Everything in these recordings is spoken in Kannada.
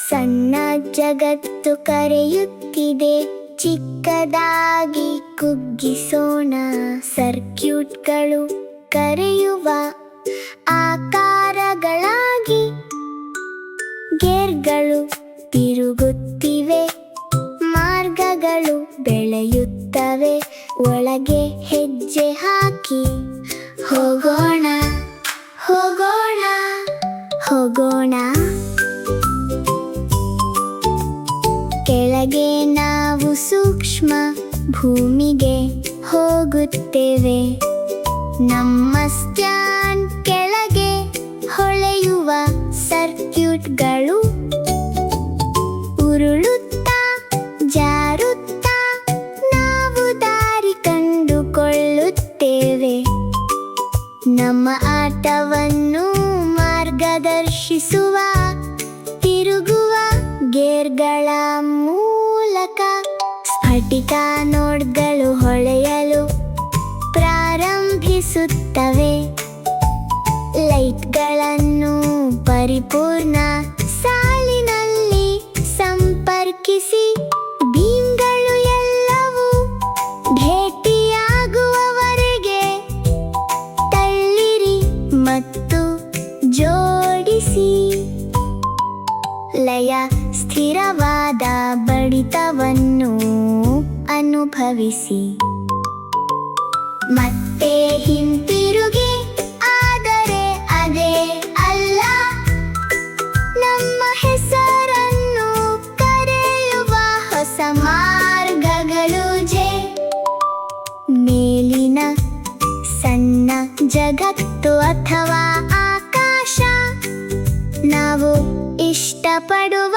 ಸಣ್ಣ ಜಗತ್ತು ಕರೆಯುತ್ತಿದೆ, ಚಿಕ್ಕದಾಗಿ ಕುಗ್ಗಿಸೋಣ. ಸರ್ಕ್ಯೂಟ್ಗಳು ಕರೆಯುವ ಆಕಾರಗಳಾಗಿ, ಗೇರ್ಗಳು ತಿರುಗುತ್ತಿವೆ, ಮಾರ್ಗಗಳು ಬೆಳೆಯುತ್ತವೆ. ಒಳಗೆ ಹೆಜ್ಜೆ ಹಾಕಿ ಹೋಗೋಣ, ಹೋಗೋಣ, ಹೋಗೋಣ. ಕೆಳಗೆ ನಾವು ಸೂಕ್ಷ್ಮ ಭೂಮಿಗೆ ಹೋಗುತ್ತೇವೆ. ನಮ್ಮ ಸ್ಟ್ಯಾಂಡ್ ಕೆಳಗೆ ಹೊಳೆಯುವ ಸರ್ಕ್ಯೂಟ್ಗಳು ಉರುಳುತ್ತಾ ಜಾರುತ್ತಾ ನಾವು ದಾರಿ ಕಂಡುಕೊಳ್ಳುತ್ತೇವೆ. ನಮ್ಮ ಆಟವನ್ನು ಮಾರ್ಗದರ್ಶಿಸುವ ತಿರುಗುವ ಗೇರ್ಗಳ ಮೂಲಕ ಸ್ಫಟಿಕ ನೋಡ್ಗಳು ಹೊಳೆಯಲು ಪ್ರಾರಂಭಿಸುತ್ತವೆ. ಲೈಟ್ಗಳನ್ನು ಪರಿಪೂರ್ಣ ಸಾಲಿನಲ್ಲಿ ಸಂಪರ್ಕಿಸಿ, ಬೀಮ್ಗಳು ಎಲ್ಲವೂ ಭೇಟಿಯಾಗುವವರೆಗೆ ತಳ್ಳಿರಿ ಮತ್ತು ಜೋಡಿಸಿ. ಲಯ ಸ್ಥಿರವಾದ ಬಡಿತವನ್ನು ಅನುಭವಿಸಿ. ಮತ್ತೆ ಹಿಂತಿರುಗಿ, ಆದರೆ ಅದೇ ಅಲ್ಲ. ನಮ್ಮ ಹೆಸರನ್ನು ಕರೆಯುವ ಹೊಸ ಮಾರ್ಗಗಳು ಜೆ. ಮೇಲಿನ ಸಣ್ಣ ಜಗತ್ತು ಅಥವಾ ಆಕಾಶ, ನಾವು ಇಷ್ಟಪಡುವ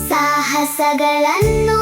ಸಾಹಸಗಳನ್ನು